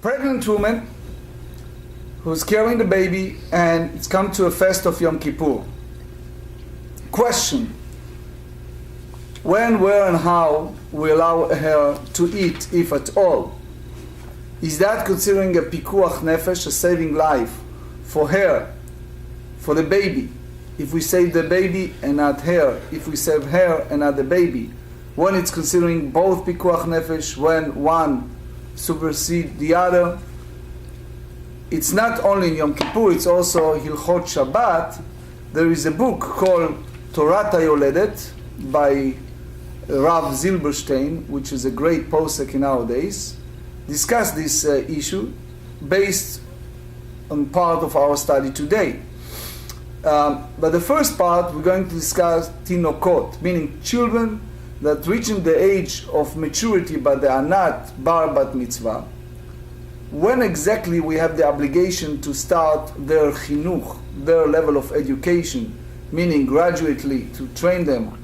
pregnant woman who's carrying the baby and it's come to a fast of Yom Kippur. Question: when, where and how we allow her to eat, if at all? Is that considering a pikuach nefesh, a saving life for her, for the baby? If we save the baby and not her, if we save her and not the baby, when it's considering both pikuach nefesh, when one supersedes the other. It's not only in Yom Kippur, it's also Hilchot Shabbat. There is a book called Torah Yoledet by Rav Zilberstein, which is a great posek nowadays, discuss this issue based on part of our study today. But the first part, we're going to discuss tinokot, meaning children that reaching the age of maturity but they are not bar bat mitzvah. When exactly we have the obligation to start their chinuch, their level of education, meaning gradually to train them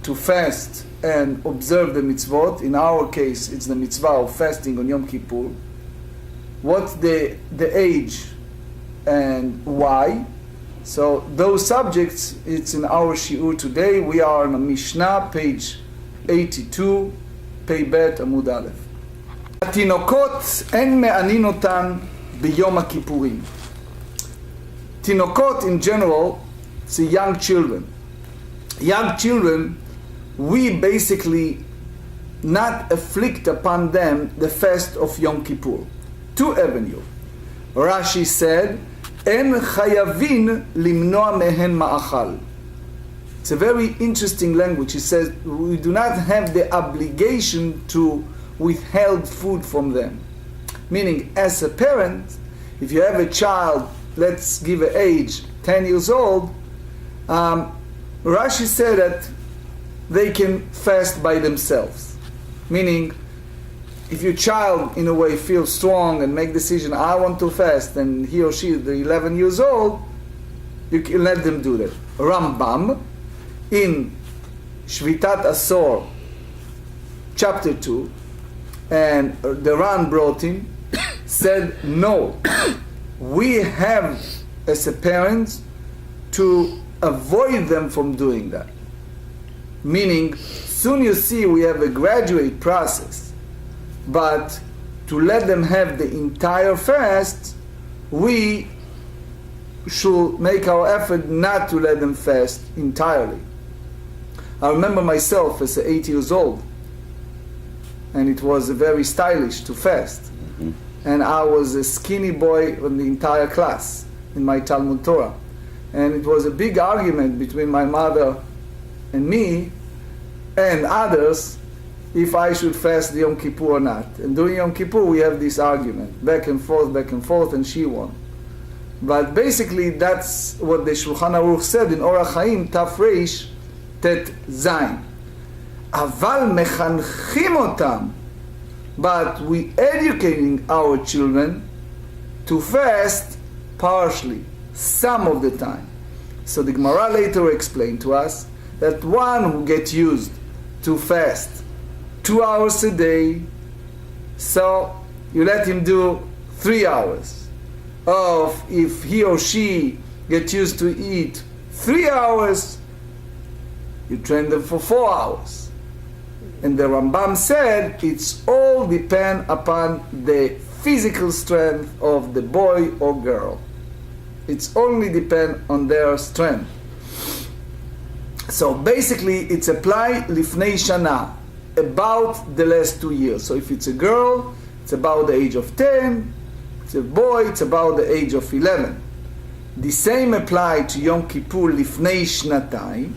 to fast and observe the mitzvot. In our case, it's the mitzvah of fasting on Yom Kippur. What's the age and why? So those subjects, it's in our shiur today. We are on a Mishnah, page 82, pei bet amud aleph. התינוקות אין מענין אותן ביום הכיפורים. תינוקות in general, it's young children. Young children, we basically not afflict upon them the fast of Yom Kippur. Two avenues. Rashi said, אין חייבין למנוע מהן מאכל. It's a very interesting language. He says, we do not have the obligation to withheld food from them. Meaning, as a parent, if you have a child, let's give an age, 10 years old, Rashi said that they can fast by themselves. Meaning, if your child, in a way, feels strong and make decision, I want to fast, and he or she is 11 years old, you can let them do that. Rambam, in Shvitat Asor, chapter 2, and the Ran brought him, said, no, we have, as a parent, to avoid them from doing that. Meaning, soon you see we have a graduate process, but to let them have the entire fast, we should make our effort not to let them fast entirely. I remember myself as 8 years old, and it was very stylish to fast. Mm-hmm. And I was a skinny boy in the entire class in my Talmud Torah. And it was a big argument between my mother and me and others if I should fast the Yom Kippur or not. And during Yom Kippur we have this argument, back and forth, and she won. But basically that's what the Shulchan Aruch said in Orach Chaim, Taf Reish, Tet Zayin. אבל מחנכים אותם, but we educating our children to fast partially, some of the time. So the Gemarrah later explained to us that one who gets used to fast 2 hours a day, so you let him do 3 hours. Or if he or she gets used to eat 3 hours, you train them for 4 hours. And the Rambam said it's all depend upon the physical strength of the boy or girl. It's only depend on their strength. So basically it's applied lifnei shana, about the last 2 years. So if it's a girl, it's about the age of 10. It's a boy, it's about the age of 11. The same applied to Yom Kippur lifnei shnatayim,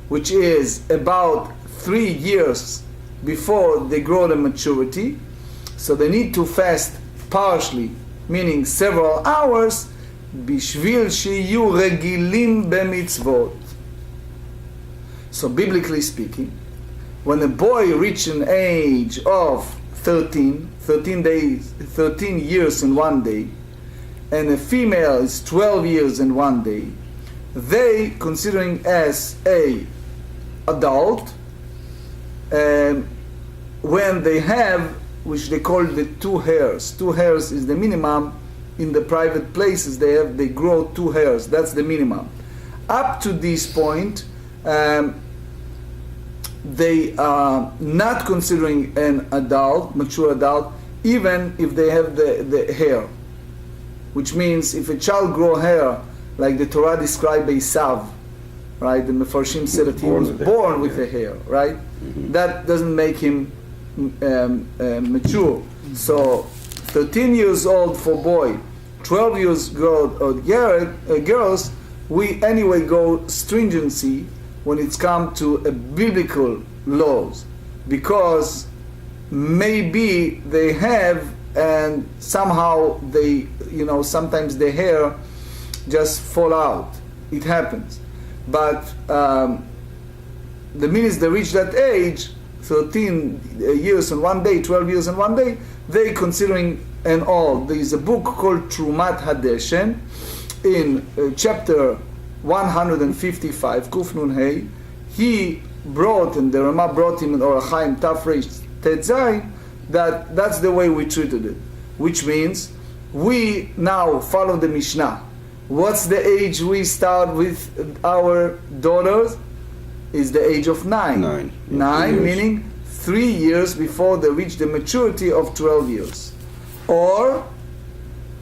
which is about 3 years before they grow to maturity. So they need to fast partially, meaning several hours, בשביל שיהיו רגילים במצוות. So biblically speaking, when a boy reaches an age of 13 years and 1 day, and a female is 12 years and 1 day, they considering as a adult when they have which they call the 2 hairs. 2 hairs is the minimum. In the private places they grow 2 hairs. That's the minimum. Up to this point, they are not considering an adult, mature adult, even if they have the hair. Which means if a child grow hair, like the Torah described Esav, right? The Mefarshim said that he was born with a hair, right? Mm-hmm. That doesn't make him mature. So 13 years old for boy, 12 years old girls, we anyway go stringency when it's come to a biblical laws, because maybe they have, and somehow they, sometimes the hair just fall out. It happens. But the minute they reach that age, 13 years and 1 day, 12 years and 1 day, they considering an old. There is a book called Trumat Hadeshen in chapter 155, Kuf Nun Hey. He brought, and the Rama brought him in Orach Chaim Taf Reish Tet Zayin, that's the way we treated it. Which means we now follow the Mishnah. What's the age we start with our daughters? Is the age of 9. 9 meaning 3 years before they reach the maturity of 12 years. Or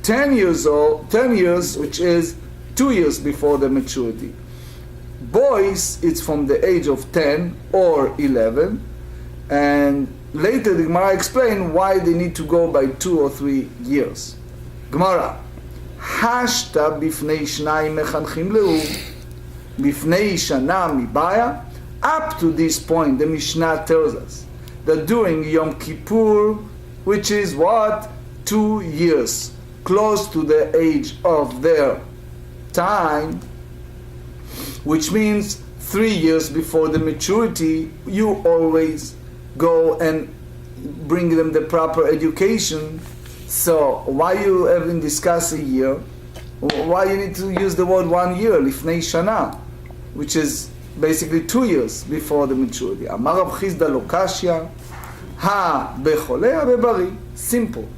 10 years, which is 2 years before the maturity. Boys, it's from the age of 10 or 11. And later the Gemarrah explain why they need to go by 2 or 3 years. Gemarrah. Hashta bifnei shnayim mechanchim lehu bifnei shana mibaya. Up to this point, the Mishnah tells us that during Yom Kippur, which is what? 2 years, close to the age of their time, which means 3 years before the maturity, you always go and bring them the proper education. So why you haven't discussed a year? Why you need to use the word 1 year, lifnei shana, which is basically 2 years before the maturity. Amar Rav Chizda lo kashya, ha becholeh ha bebari. Simple.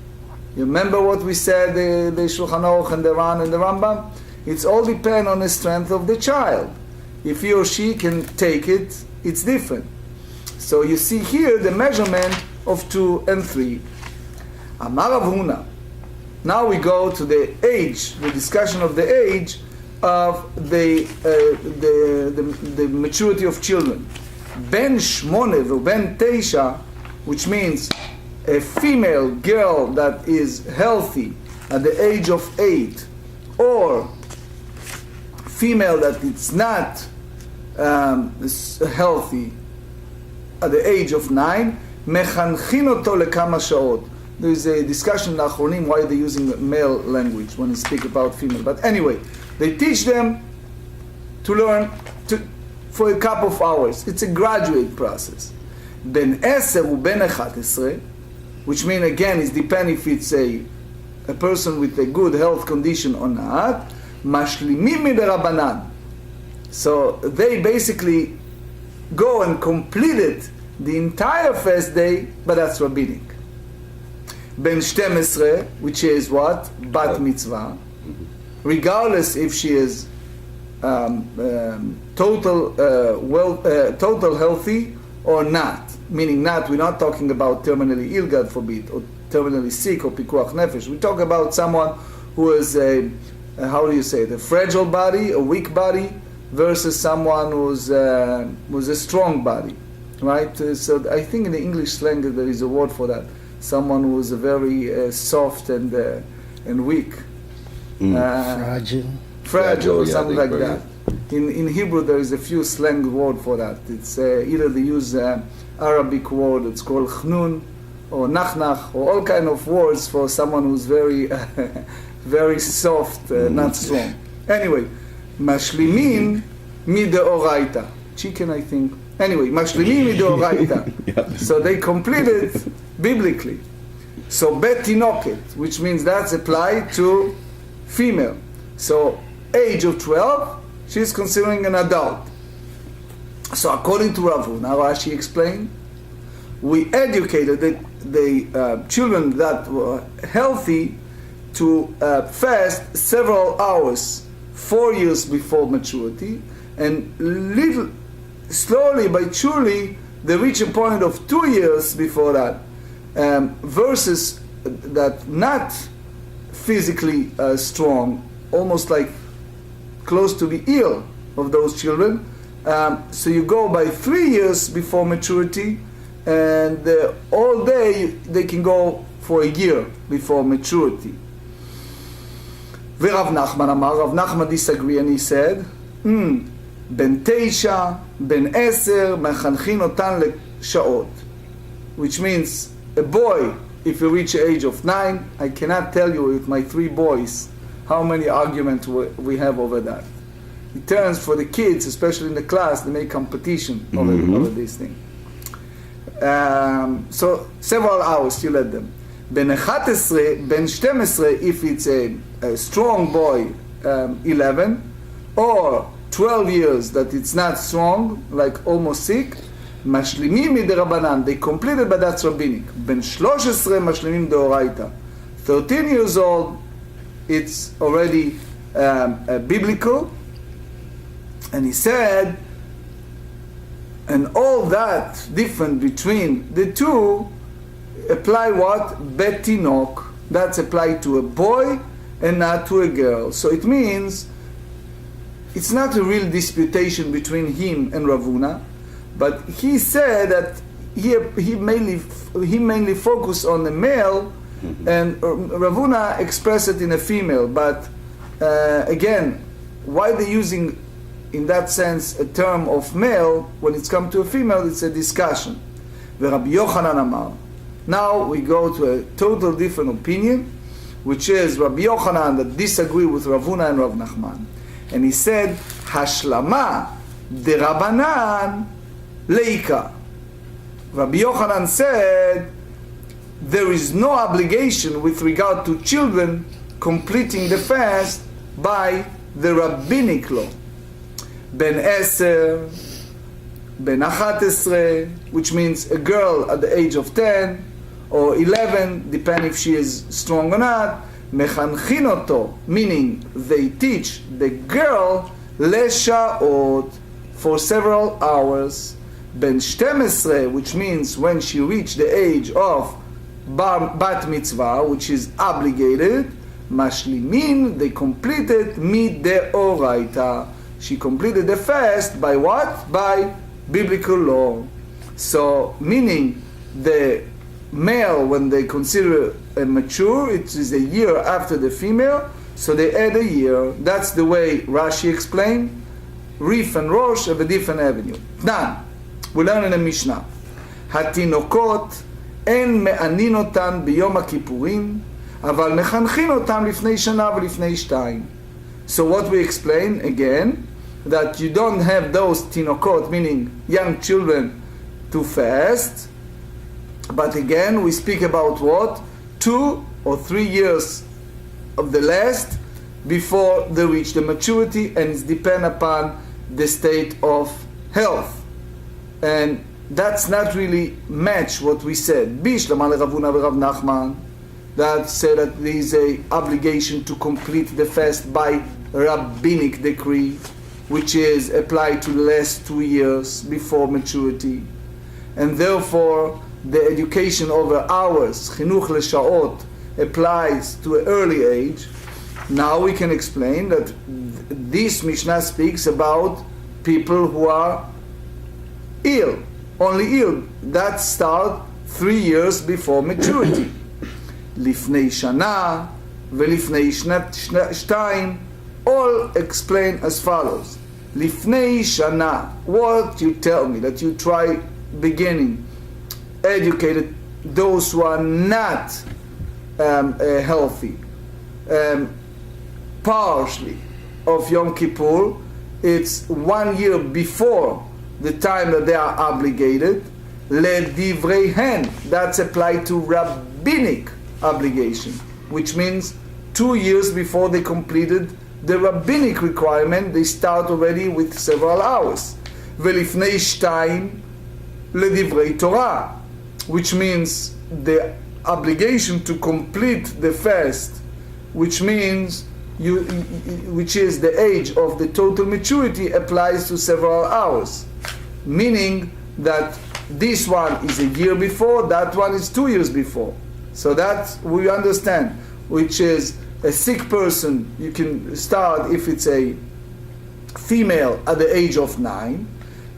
You remember what we said, the Shulchan Aruch and the Ran and the Rambam? It's all depend on the strength of the child. If he or she can take it, it's different. So you see here the measurement of 2 and 3. Amar Rav Huna. Now we go to the age, the discussion of the age of the maturity of children. Ben shmone v'ben ben teisha, which means a female girl that is healthy at the age of 8, or female that is not healthy at the age of 9, mechanchin oto lekama shaot. There is a discussion in Achronim why they're using male language when they speak about female. But anyway, they teach them to learn for a couple of hours. It's a graduate process. Ben 10 u ben 11, which means again it depends if it's a person with a good health condition or not. Mashlimim mid'Rabbanan. So they basically go and completed the entire fast day, but that's rabbinic. Ben 12, which is what? Bat mitzvah. Regardless if she is total healthy or not. Meaning not, we're not talking about terminally ill, God forbid, or terminally sick, or pikuach nefesh. We talk about someone who is a fragile body, a weak body, versus someone who's a strong body, right? So I think in the English slang there is a word for that. Someone who is very soft and weak. Fragile, or something like that. In Hebrew there is a few slang word for that. It's either they use Arabic word, it's called chnun, or nachnach, or all kind of words for someone who's very very soft, not strong. Anyway, mashlimin mideoraita. Chicken, I think. Anyway, mashlimin mideoraita. So they completed biblically. So bet tinoket, which means that's applied to female. So age of 12, she's considering an adult. So according to Rav Huna, Rashi explained, we educated the children that were healthy to fast several hours, 4 years before maturity, and little slowly but surely they reach a point of 2 years before that, versus that not physically strong, almost like close to be ill of those children. So you go by 3 years before maturity, and all day they can go for a year before maturity. ורב נחמן אמר, רב נחמן disagree, and he said, בן 9, בן 10, מחנכים אותן לשעות. Which means, a boy, if you reach the age of 9, I cannot tell you with my 3 boys how many arguments we have over that. It turns for the kids, especially in the class, they make competition over this thing. So several hours you let them. Ben 11, Ben 12, if it's a strong boy, 11, or 12 years that it's not strong, like almost sick, משלימים מדרבנן, they completed, but that's rabbinic. Ben 13 משלימים דאורייתא. 13 years old, it's already biblical. And he said, and all that difference between the two apply what? Betinok. That's applied to a boy and not to a girl. So it means it's not a real disputation between him and Ravuna, but he said that he mainly focused on the male, and Ravuna expressed it in a female. But again, why they're using in that sense a term of male when it's come to a female, it's a discussion. Rabbi Yochanan Amar. Now we go to a total different opinion, which is Rabbi Yochanan that disagree with Ravuna and Rav Nachman. And he said, Hashlama de Rabbanan leika. Rabbi Yochanan said, there is no obligation with regard to children completing the fast by the rabbinic law. Ben 10, Ben 11, which means a girl at the age of 10, or 11, depending if she is strong or not, mechanchin oto, meaning they teach the girl leshaot for several hours. Ben 12, which means when she reached the age of bat mitzvah, which is obligated, mashlimin, they completed mideoraita. She completed the fast by what? By biblical law. So, meaning the male, when they consider a mature, it is a year after the female, so they add a year. That's the way Rashi explained. Rif and Rosh have a different avenue. Now, we learn in the Mishnah, התינוקות אין מענין אותן ביום הכיפורים, אבל מחנכין אותן לפני שנה ולפני 2. So what we explain again, that you don't have those tinokot, meaning young children, to fast, but again we speak about what? 2 or 3 years of the last before they reach the maturity, and it's depend upon the state of health. And that's not really match what we said. Bishlama leRavuna v'Rav Nachman, that said that there is a obligation to complete the fast by rabbinic decree, which is applied to the last 2 years before maturity, and therefore the education over hours, chinuch leshaot, applies to an early age. Now we can explain that this Mishnah speaks about people who are ill, only ill, that start 3 years before maturity. Lifnei shana velifnei shtayim, all explain as follows. Lifnei shana, what you tell me that you try beginning, educated those who are not healthy, partially of Yom Kippur, it's 1 year before the time that they are obligated. Ledivreihen, that's applied to rabbinic obligation, which means 2 years before they completed the rabbinic requirement, they start already with several hours. Velifnei shtayim ledivrei Torah, which means the obligation to complete the fast, which means which is the age of the total maturity, applies to several hours, meaning that this one is a year before, that one is 2 years before. So that we understand, which is a sick person, you can start if it's a female at the age of 9,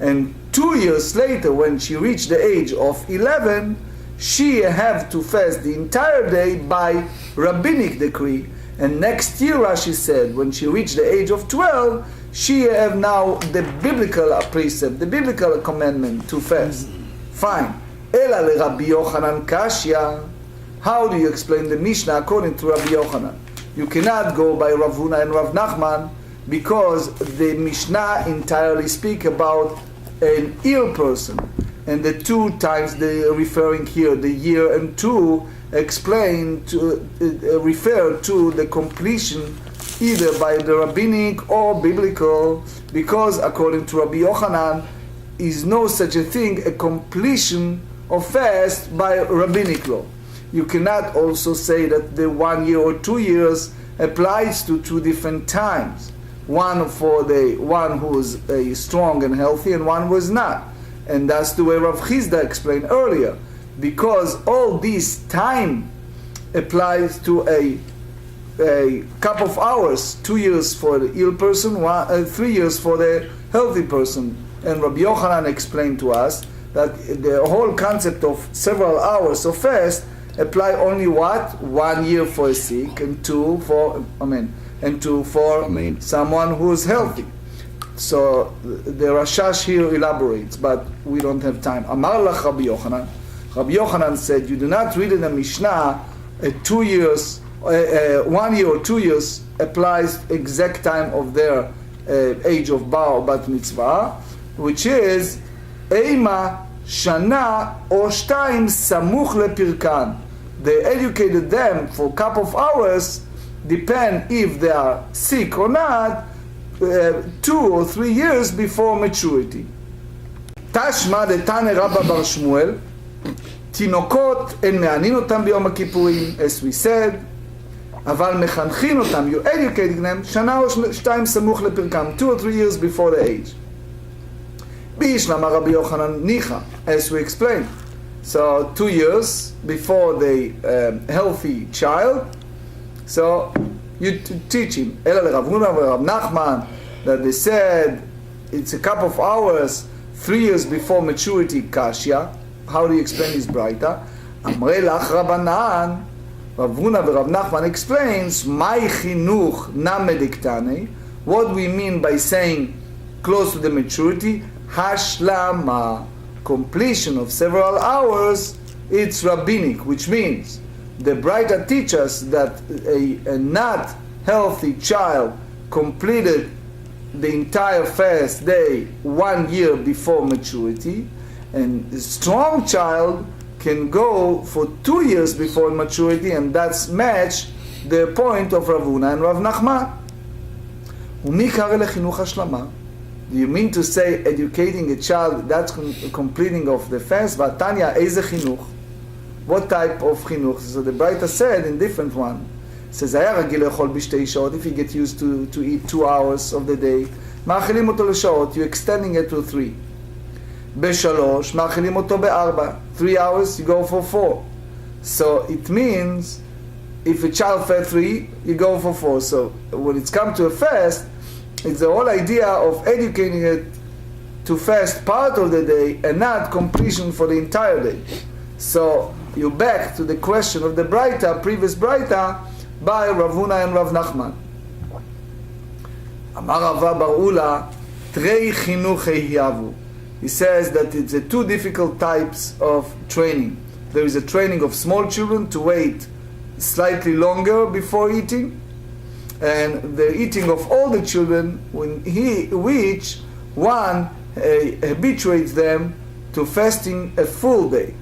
and 2 years later when she reached the age of 11, she have to fast the entire day by rabbinic decree. And next year, Rashi said, when she reached the age of 12, she have now the biblical precept, the biblical commandment to fast. Fine. Ela le Rabbi Yochanan kashya. How do you explain the Mishnah according to Rabbi Yochanan? You cannot go by Rav Huna and Rav Nachman, because the Mishnah entirely speak about an ill person. And the 2 times they are referring here, the year and 2, explain to refer to the completion either by the rabbinic or biblical, because according to Rabbi Yochanan is no such a thing a completion of fast by rabbinic law. You cannot also say that the 1 year or 2 years applies to 2 different times, one for the one who is strong and healthy and one who is not. And that's the way Rav Chizda explained earlier, because all this time applies to a couple of hours, 2 years for the ill person, 3 years for the healthy person. And Rabbi Yochanan explained to us that the whole concept of several hours of fast apply only what? 1 year for a sick, and 2 for someone who is healthy. So the Rashash here elaborates, but we don't have time. Amar lach Rabbi Yochanan. Rabbi Yochanan said, you do not read in the Mishnah 2 years, 1 year or 2 years applies exact time of their age of bar or bat mitzvah, which is Eima Shana or Shtaim Samuch lepirkan. They educated them for a couple of hours, depend if they are sick or not, 2 or 3 years before maturity. Tashma de Tane Rabba Bar Shmuel, תינוקות אין מענין אותם ביום הכיפורים, as we said, אבל מחנכים אותם, you educating them, שנה או 2 סמוך לפרקם, 2 or 3 years before the age. בישלמה רבי יוחנן ניחא, as we explained. So 2 years before the healthy child, so you teach him. אלא לרב הונא ורב נחמן, that they said it's a couple of hours, 3 years before maturity, kashya. How do you explain this braita? Amrei lach Rabbanan, Rav Huna v'Rav Nachman explains, Mai chinuch namediktane, what we mean by saying close to the maturity, hashlama, completion of several hours, it's rabbinic, which means the braita teaches us that a not healthy child completed the entire fast day 1 year before maturity, and a strong child can go for 2 years before maturity, and that's match the point of Rav Huna and Rav Nachman. Do you mean to say educating a child, that's completing of the fast? Vatanya eze chinuch. What type of chinuch? So the Braita said in different one. It says, if you get used to eat 2 hours of the day, you're extending it to 3. בשלוש, מאכילים אותו ב4. 3 hours, you go for 4. So it means, if a child fed 3, you go for 4. So when it's come to a fast, it's the whole idea of educating it to fast part of the day and not completion for the entire day. So you back to the question of the Braita, previous Braita, by Rav Huna and Rav Nachman. Amar Rava bar Ula, Trei chinuch heiyavu. He says that it's a 2 difficult types of training. There is a training of small children to wait slightly longer before eating, and the eating of older children which one habituates them to fasting a full day.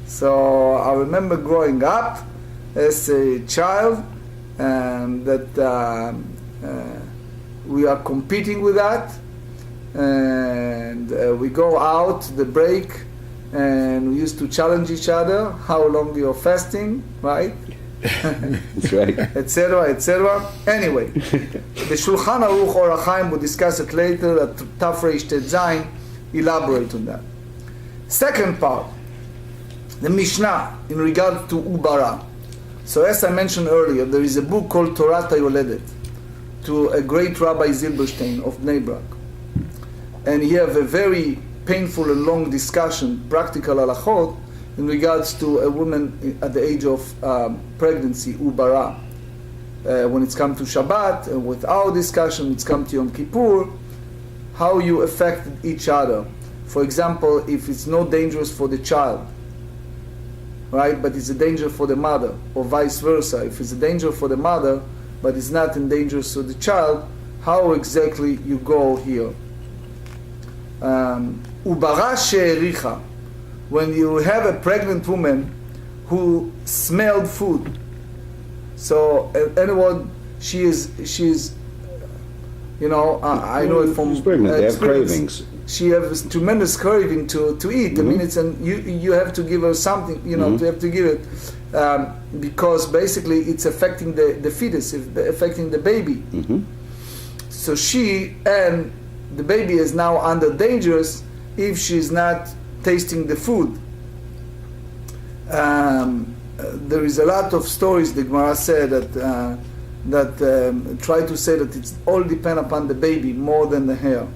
So I remember growing up as a child, that we are competing with that. And we go out the break and we used to challenge each other, how long you're fasting, right? That's right. Etc., etc. Anyway, the Shulchan Aruch or Chaim will discuss it later, that Tafresh Tet Zayin elaborate on that. Second part, the Mishnah in regard to Ubara. So as I mentioned earlier, there is a book called Torah Yoledet to a great Rabbi Zilberstein of Bnei Brak. And he have a very painful and long discussion, practical halachot, in regards to a woman at the age of pregnancy, Ubara. When it's come to Shabbat, and with our discussion, it's come to Yom Kippur, how you affect each other. For example, if it's not dangerous for the child, right, but it's a danger for the mother, or vice versa. If it's a danger for the mother, but it's not in danger to the child, how exactly you go here? Ubara she'ericha, when you have a pregnant woman who smelled food. So, anyone, she is, you know, I know it from pregnant, they have cravings. She has tremendous craving to eat. I mean, it's you have to give her something, you know, you have to give it, because basically it's affecting the fetus, affecting the baby. So she and the baby is now under dangers if she's not tasting the food. There is a lot of stories, the Gemarrah said, that try to say that it's all depend upon the baby more than the hair.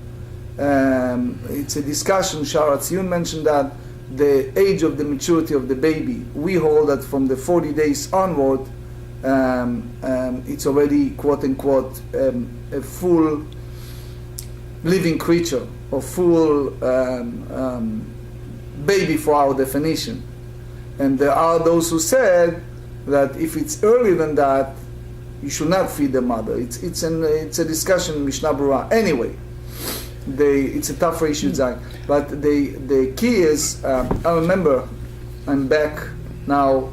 It's a discussion, Shara Tziyun mentioned that the age of the maturity of the baby, we hold that from the 40 days onward, it's already, quote unquote, a full living creature, or full baby for our definition. And there are those who said that if it's earlier than that, you should not feed the mother. It's a discussion in Mishnah Berurah. Anyway, it's a tough issue, but the key is, I remember, I'm back now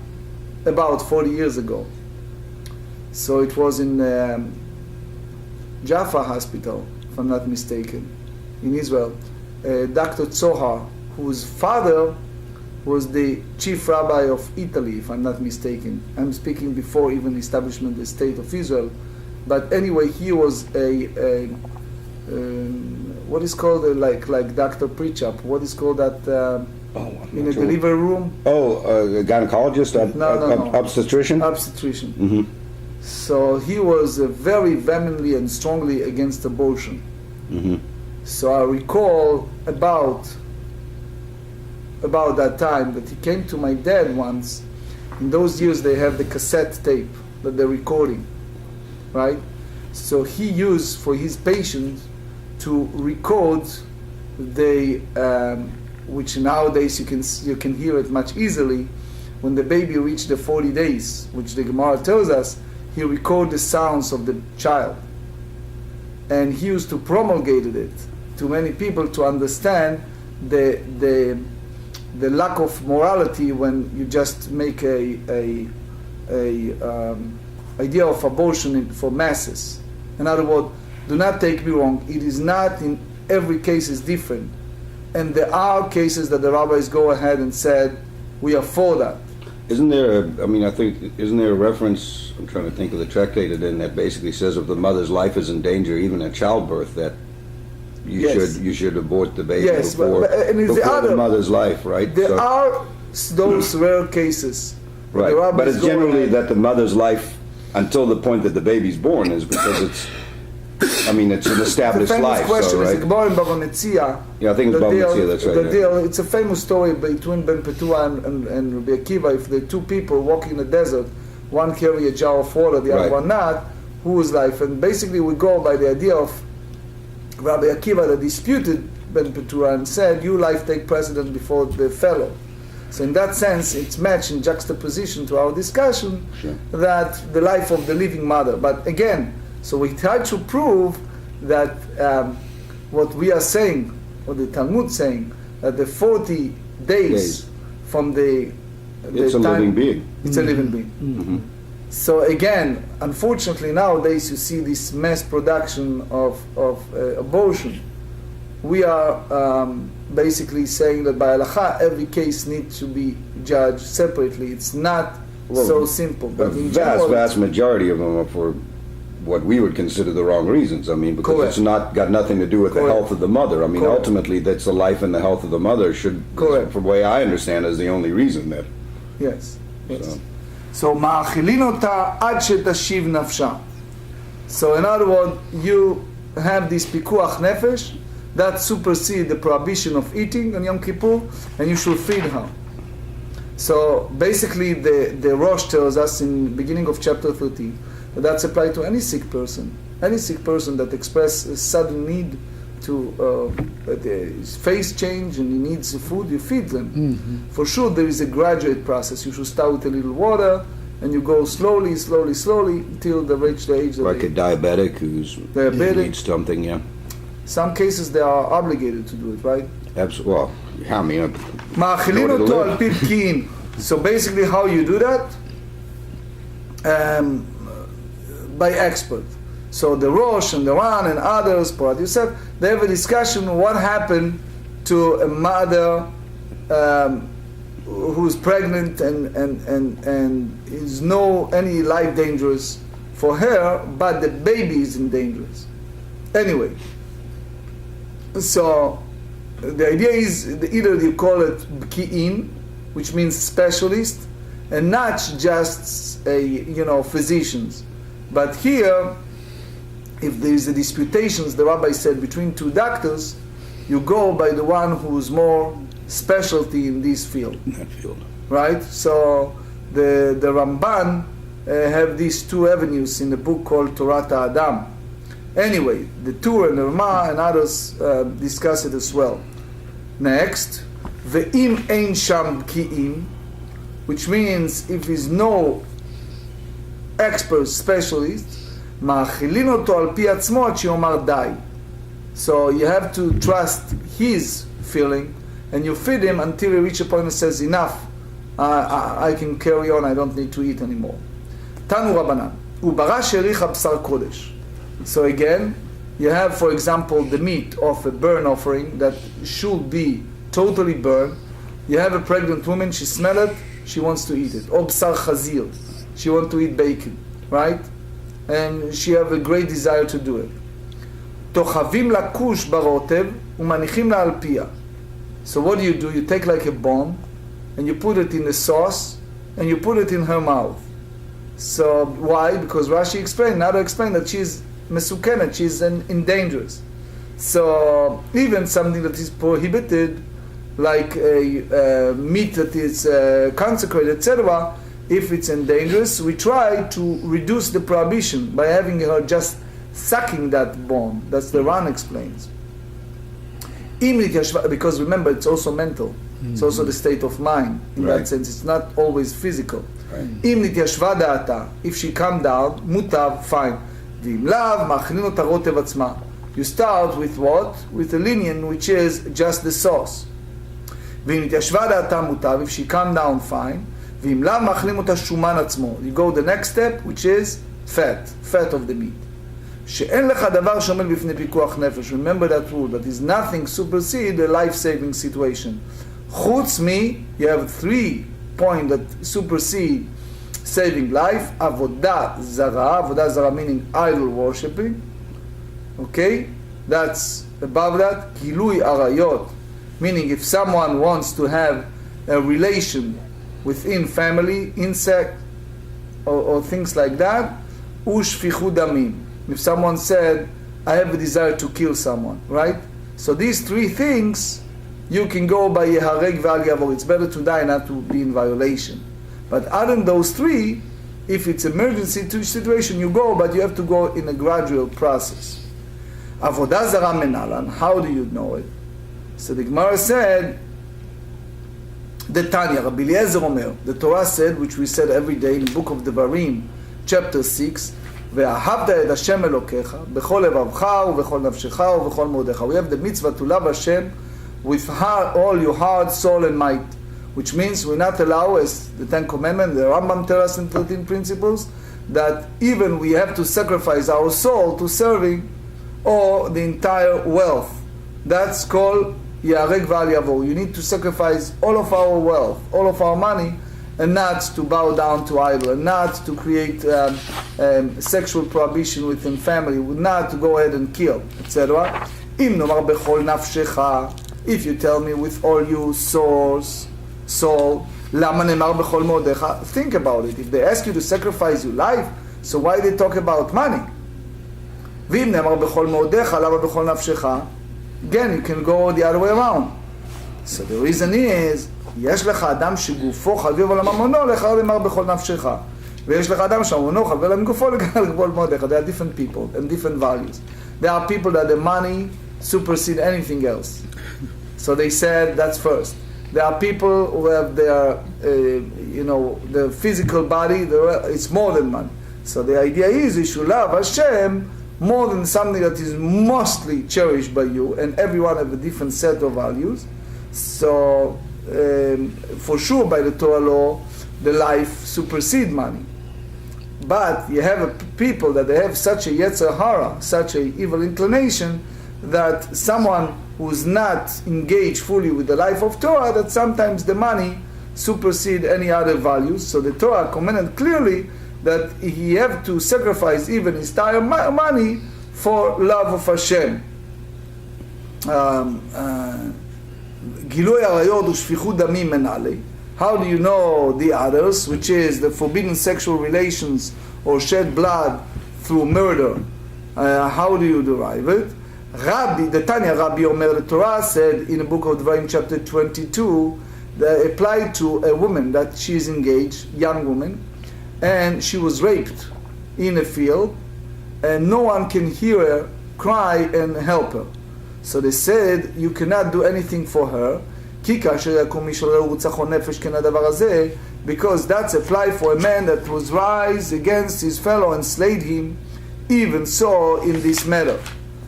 about 40 years ago. So it was in Jaffa Hospital, if I'm not mistaken, in Israel. Dr. Tzohar, whose father was the chief rabbi of Italy, if I'm not mistaken. I'm speaking before even establishment of the state of Israel. But anyway, he was a what is called like Dr. Preachup. What is called that in a delivery room? A gynecologist, no. obstetrician. Obstetrician. So he was very vehemently and strongly against abortion. So I recall about that time that he came to my dad once. In those years they have the cassette tape that they're recording, right? So he used for his patients to record which nowadays you can hear it much easily. When the baby reached the 40 days, which the Gemarrah tells us, he recorded the sounds of the child, and he used to promulgate it to many people to understand the lack of morality when you just make a idea of abortion for masses. In other words, do not take me wrong, it is not in every case is different, and there are cases that the rabbis go ahead and said we are for that. Isn't there isn't there a reference, I'm trying to think of the Tractate, that basically says if the mother's life is in danger, even at childbirth, that you should abort the baby before the mother's life, right? There are those rare cases. Right, but it's generally that the mother's life until the point that the baby's born is because it's an established life. The famous question right? is Gemarrah in Bava Metzia. Yeah, I think it's Bava Metzia, that's right. The deal, it's a famous story between Ben Petua and Rabbi Akiva. If the two people walking in the desert, one carry a jar of water, the other one not, whose life? And basically we go by the idea of Rabbi Akiva that disputed Ben Petua and said, your life take precedence before the fellow. So in that sense, it's matched in juxtaposition to our discussion that the life of the living mother. But again, so we try to prove that what we are saying, or the Talmud saying, that the 40 days from the it's time, a living being. It's a living being. So again, unfortunately nowadays you see this mass production of abortion. we are basically saying that by halacha every case needs to be judged separately. It's not so simple. The But in general, vast majority of them are for what we would consider the wrong reasons. I mean, because Correct. it's not got nothing to do with the Correct. health of the mother. I mean, Correct. ultimately, that's the life and the health of the mother should, Correct. from the way I understand, is the only reason that. yes, yes. So. So מאכילין אותה עד שתשיב נפשה. So in other words, you have this pikuach nefesh that supersedes the prohibition of eating on Yom Kippur, and you should feed her. So basically, the Rosh tells us in the beginning of chapter 13 that that's applied to any sick person that expresses a sudden need to his face change and he needs food, you feed them. Mm-hmm. For sure, there is a graduate process. You should start with a little water, and you go slowly until they reach the age that Like a diabetic who needs something, yeah. Some cases they are obligated to do it, right? Absolutely. Well, I mean, מאכילים Go to אותו live. על פי פקיעין. So basically how you do that? By expert. So the Rosh and the Ran and others, Porat Yosef, they have a discussion on what happened to a mother who's pregnant and is no any life dangerous for her, but the baby is in dangerous. Anyway, so the idea is either you call it bki'in, which means specialist, and not just physicians. But here, if there is a disputations, the rabbi said, between two doctors, you go by the one who's more specialty in this field. in that field. Right? So the Ramban have these two avenues in the book called Torah Adam. Anyway, the Tur and the Rama and others discuss it as well. Next, ve'im ein sham bki'im, which means if he's no expert specialist, מאכילין אותו על פי עצמו עד שיאמר די. So you have to trust his feeling, and you feed him until he reaches a point that says, enough, I can carry on, I don't need to eat anymore. תנו רבנן, וברא שהריחה בשר קודש. So again, you have, for example, the meat of a burnt offering that should be totally burned. You have a pregnant woman, she smells it, she wants to eat it. Or bsar chazir, she wants to eat bacon, right? And she have a great desire to do it. תוחבים לכוש ברוטב ומניחים לה על פיה. So what do? You take like a bomb and you put it in the sauce and you put it in her mouth. So why? Because Rashi explained, now to explain that she's mesukenet, she's endangered. So even something that is prohibited, like a meat that is consecrated, etc., if it's endangered, we try to reduce the prohibition by having her just sucking that bone. That's the Ran explains. Because remember, it's also mental. Mm-hmm. It's also the state of mind. In that sense, it's not always physical. If she come down, mutav, fine. You start with what? With a linen, which is just the sauce. If she come down, fine. You go the next step, which is fat of the meat. Remember that rule, that is nothing supersede a life-saving situation. Chutz mi, you have 3 points that supersede saving life. Avodah zara meaning idol worshipping. Okay, that's above that. Gilui arayot, meaning if someone wants to have a relation within family, insect, or things like that. Ushfichu damim. If someone said, I have a desire to kill someone, right? So these 3 things, you can go by Yehareg Ve'al Yavor. It's better to die, not to be in violation. But other than those 3, if it's emergency situation, you go, but you have to go in a gradual process. Avodah zara menalan, how do you know it? So the Gemarrah said, the Tanya, Rabbi Eliezer Omer, the Torah said, which we said every day in the book of Devarim, chapter 6, ואהבת את השם אלוקיך בכל לבבך ובכל נפשך ובכל מאודיך. We have the mitzvah to love Hashem with all your heart, soul and might, which means we're not allowed, as the 10 Commandments, the Rambam tells us in 13 principles, that even we have to sacrifice our soul to serving or the entire wealth That's called Yareg Val Yavo. You need to sacrifice all of our wealth, all of our money, and not to bow down to idol, and not to create sexual prohibition within family, not to go ahead and kill, etc. If you tell me with all your soul, think about it. If they ask you to sacrifice your life, so why they talk about money? Again, you can go the other way around. So the reason is, יש לך אדם שגופו חביב על הממונו, לך למר בכל נפשך. ויש לך אדם שממונו חביב על גופו, לך לגבול מועדיך. There are different people and different values. There are people that the money supersede anything else. So they said that's first. There are people who have their, the physical body, it's more than money. So the idea is you should love Hashem more than something that is mostly cherished by you, and everyone have a different set of values. So for sure by the Torah law, the life supersedes money. But you have people that they have such a yetzer hara, such a evil inclination, that someone who's not engaged fully with the life of Torah, that sometimes the money supersedes any other values. So the Torah commanded clearly that he have to sacrifice even his entire money for love of Hashem. גילוי עריות ושפיכות דמים מנהלי. How do you know the others, which is the forbidden sexual relations or shed blood through murder? How do you derive it? Rabbi, the Tanya Rabbi Omer, the Torah said in the book of Devarim chapter 22, that applied to a woman that she is engaged, young woman, and she was raped in a field, and no one can hear her cry and help her. So they said, you cannot do anything for her, because that's applied for a man that was rise against his fellow and slayed him, even so in this matter.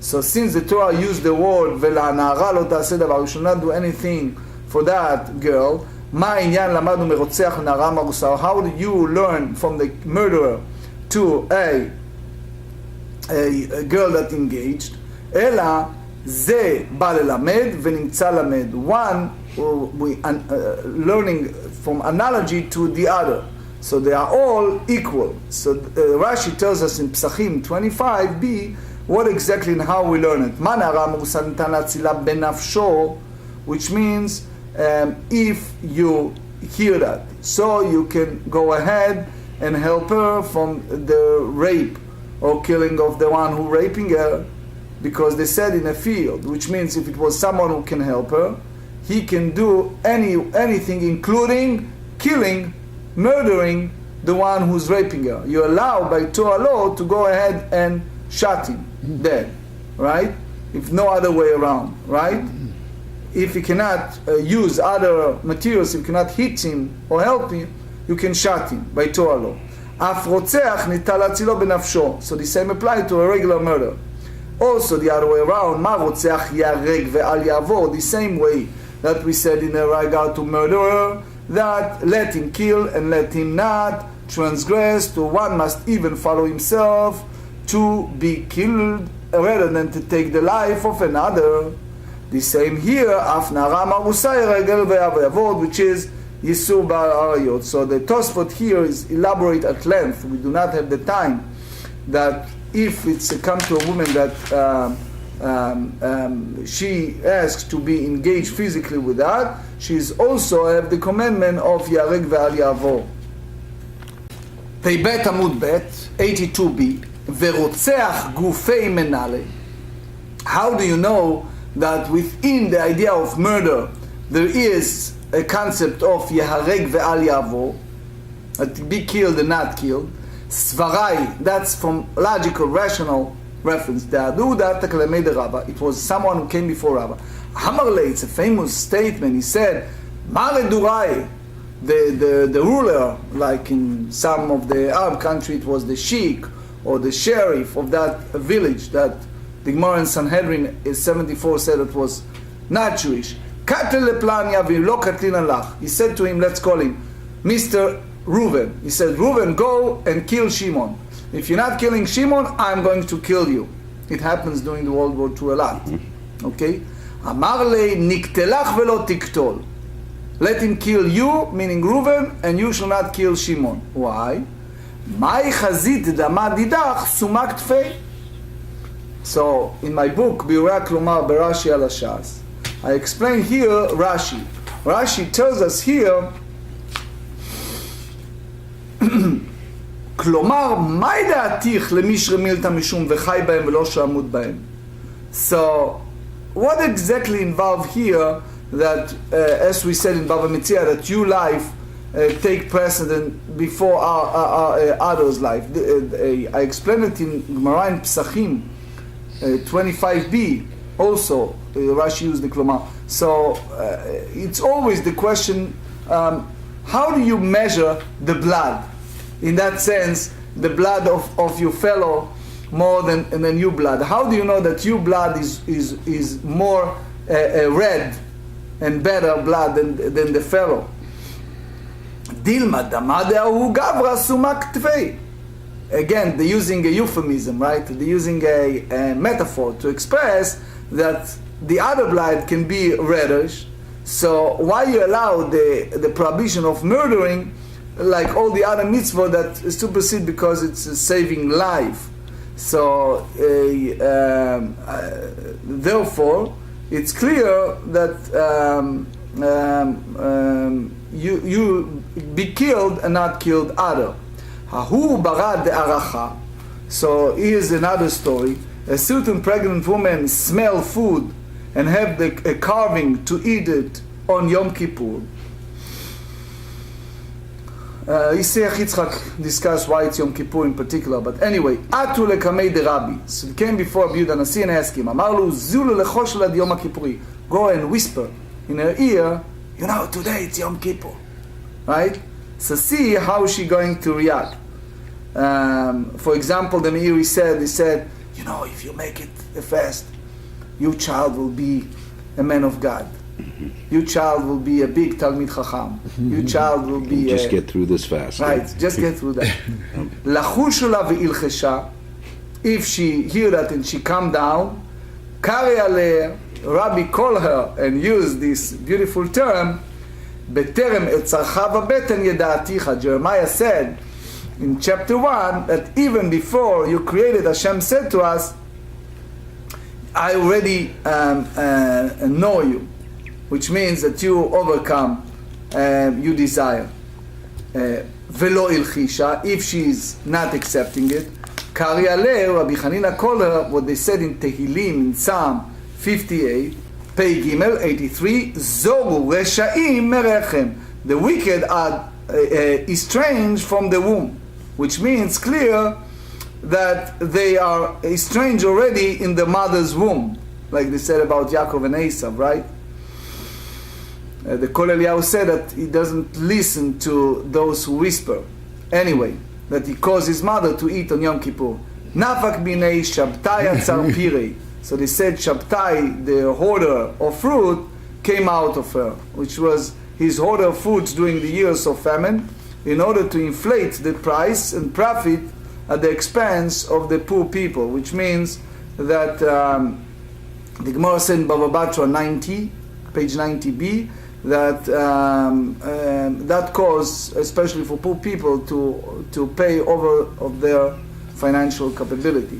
So since the Torah used the word, you should not do anything for that girl, how do you learn from the murderer to a girl that engaged? זה בא ללמד ונמצא למד. One, learning from analogy to the other. So they are all equal. So Rashi tells us in Psachim 25b what exactly and how we learn it. Which means if you hear that, so you can go ahead and help her from the rape or killing of the one who raping her. Because they said in a field, which means if it was someone who can help her, he can do anything, including killing, murdering the one who's raping her. You're allowed by Torah law to go ahead and shot him dead, right? If no other way around, right? If you cannot use other materials, if you cannot hit him or help him, you can shot him by Torah law. So the same applies to a regular murder. Also the other way around, the same way that we said in regard to murderer, that let him kill and let him not transgress, to one must even follow himself to be killed rather than to take the life of another. The same here, which is Yisur Pag-aaral. So the Tosfot here is elaborate at length. We do not have the time that if it's come to a woman that she asks to be engaged physically with that, she's also have the commandment of Yareg Val Yavo. Pei Talmud Bet 82b ורוצח גופי מנהלי. How do you know that within the idea of murder there is a concept of Yahareg Ve'al Yavo, to be killed and not killed? Svarai, that's from logical, rational reference. It was someone who came before Rabbi. Hamarle, it's a famous statement. He said, Mare Durai, the ruler, like in some of the Arab country, it was the sheikh or the sheriff of that village that the Gemarrah in Sanhedrin is 74 said it was not Jewish. He said to him, let's call him Mr. Reuven. He said, Reuven, go and kill Shimon. If you're not killing Shimon, I'm going to kill you. It happens during the World War II a lot. Okay? אמר לי, נקטלך ולא תקטול. Let him kill you, meaning Reuben, and you shall not kill Shimon. Why? מאי חזית דמה דידך סומה כתפי. So, in my book, ביאורי כלומר ברש"י על הש"ס, I explain here Rashi. Rashi tells us here, כלומר, מהי דעתיך למי שרמילתא משום וחי בהם ולא שעמוד בהם? So, what exactly involved here that, as we said in Bava Metzia, that your life take precedent before our others' life? I explained it in Gemarrah in Psachim, 25b, also Rashi used the klomar. So it's always the question, how do you measure the blood? In that sense, the blood of your fellow more than your blood. How do you know that your blood is more red and better blood than the fellow? Dilma damadehu gavra sumak tvei. Again, they're using a euphemism, right? They're using a metaphor to express that the other blood can be reddish. So why you allow the prohibition of murdering, like all the other mitzvah that supersede because it's saving life? So therefore, it's clear that you be killed and not killed other. Hahu barad de'aracha. So here's another story. A certain pregnant woman smell food and have a carving to eat it on Yom Kippur. Yiseach Yitzchak discussed why it's Yom Kippur in particular, but anyway, Atu lekamei de Rabbi. So he came before Rabbi Yehuda Nasi and asked him, Amar lu zulu lechosh lad Yom Kippuri. Go and whisper in her ear, you know, today it's Yom Kippur. Right? So see how she's going to react. For example, the Meiri said, he said, you know, if you make it a fast, your child will be a man of God. Your child will be a big Talmid Chacham. Your child will be just get through this fast. Right, just get through that. Lachushula ve'ilchesha. If she hear that and she calm down, kari aleh, Rabbi call her and use this beautiful term, beterem et tzarcha v'beten yeda'aticha. Jeremiah said in chapter 1 that even before you created, Hashem said to us, I already know you, which means that you overcome your desire. Velo ilchisha, if she is not accepting it, kari aleh, Rabbi Hanina called her what they said in Tehillim, in Psalm 58, Pei Gimel 83, Zoru reshaim merechem. The wicked are estranged from the womb, which means clear that they are estranged already in the mother's womb, like they said about Yaakov and Esav, right? The Kol Eliyahu said that he doesn't listen to those who whisper. Anyway, that he caused his mother to eat on Yom Kippur. Nafak binei Shabtai atzar pirei. So they said Shabtai, the hoarder of fruit, came out of her, which was his hoarder of foods during the years of famine, in order to inflate the price and profit at the expense of the poor people, which means that the Gemarrah said in Bava Batra 90, page 90b, that that caused, especially for poor people, to pay over of their financial capability.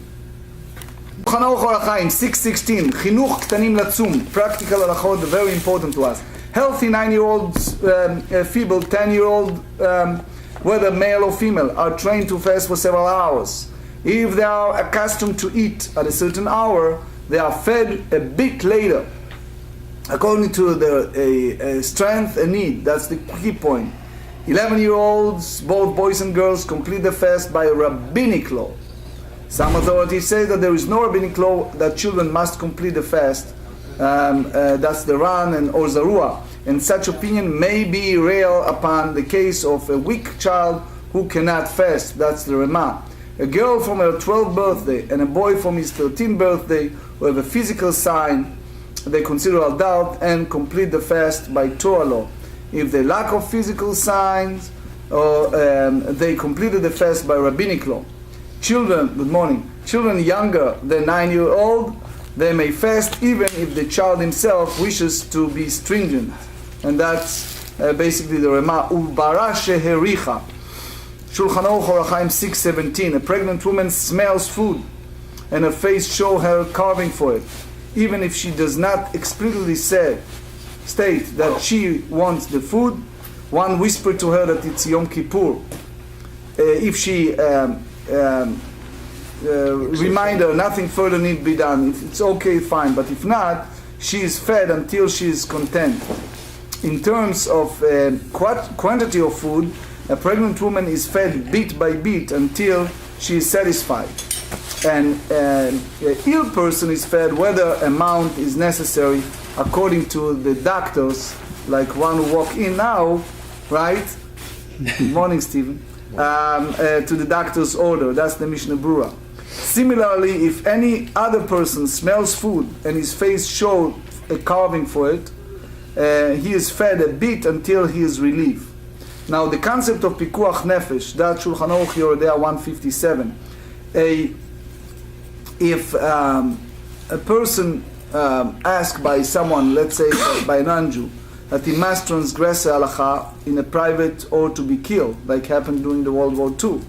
6:16, חינוך קטנים לצום, practical הלכות, very important to us. Healthy 9-year-olds, feeble 10-year-old, whether male or female, are trained to fast for several hours. If they are accustomed to eat at a certain hour, they are fed a bit later, according to their strength and need. That's the key point. 11-year-olds, both boys and girls, complete the fast by a rabbinic law. Some authorities say that there is no rabbinic law that children must complete the fast. That's the Ran and or Zarua. And such opinion may be rare upon the case of a weak child who cannot fast. That's the Ramah. A girl from her 12th birthday and a boy from his 13th birthday who have a physical sign, they consider adult and complete the fast by Torah law. If they lack of physical signs, or they completed the fast by rabbinic law. Children, good morning. Children younger than 9-year-old They may fast even if the child himself wishes to be stringent. And that's basically the Rema. Ubara shehericha. Shulchan Aruch Orach Chaim 6:17. A pregnant woman smells food, and her face show her carving for it, even if she does not explicitly state that she wants the food. One whispered to her that it's Yom Kippur. If she remind her nothing further need be done, if it's okay, fine, but if not, she is fed until she is content. In terms of quantity of food, a pregnant woman is fed bit by bit until she is satisfied. And an ill person is fed whether amount is necessary according to the doctors, like one who walk in now, right? Good morning, Stephen. To the doctor's order. That's the Mishnah Brura. Similarly, if any other person smells food and his face shows a carving for it, he is fed a bit until he is relieved. Now, the concept of pikuach nefesh, that Shulchan Aruch Yoreh De'ah 157. If a person asked by someone, let's say by a non-Jew, that he must transgress a halacha in a private or to be killed, like happened during the World War II.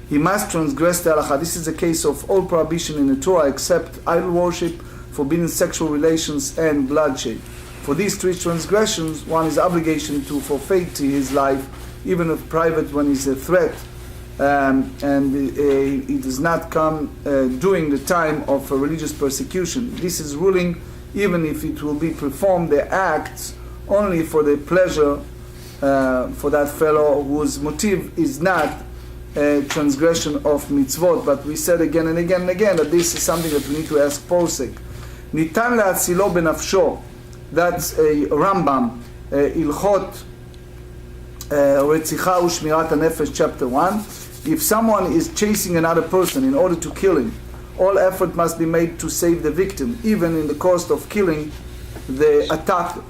He must transgress the halacha. This is a case of all prohibition in the Torah except idol worship, forbidden sexual relations, and bloodshed. For these three transgressions, one is obligation to forfeit his life, even if private, when he's a threat, and it does not come during the time of a religious persecution. This is ruling even if it will be performed, the acts only for the pleasure for that fellow whose motive is not a transgression of mitzvot. But we said again and again and again that this is something that we need to ask posek. Nitan le'atzilo benafsho. That's a Rambam, Ilchot Retzicha u'Shmirat HaNefesh, chapter 1. If someone is chasing another person in order to kill him, all effort must be made to save the victim, even in the cost of killing the attacker.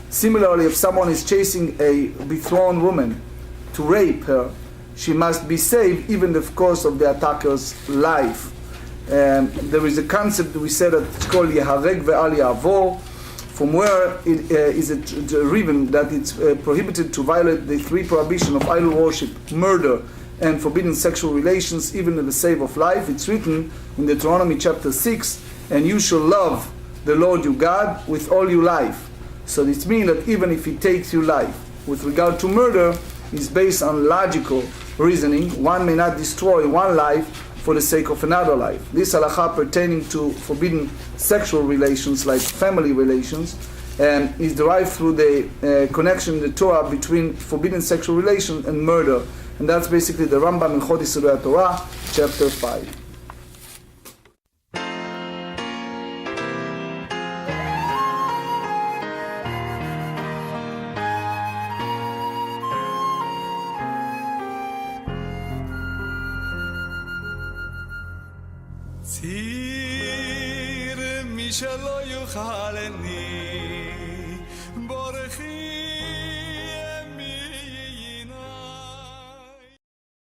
Similarly, if someone is chasing a betrothed woman to rape her, she must be saved, even at the cost of the attacker's life. There is a concept we said that it's called Yehareg ve'al ya'avor, from where it is driven that it's prohibited to violate the three prohibition of idol worship, murder, and forbidden sexual relations, even in the save of life. It's written in Deuteronomy chapter 6, and you shall love the Lord your God with all your life. So it means that even if he takes your life, with regard to murder, is based on logical reasoning. One may not destroy one life for the sake of another life. This halakha pertaining to forbidden sexual relations, like family relations, is derived through the connection in the Torah between forbidden sexual relations and murder. And that's basically the Rambam in Chodesh Torah, chapter 5. ציר מי שלא יוכלני בורחי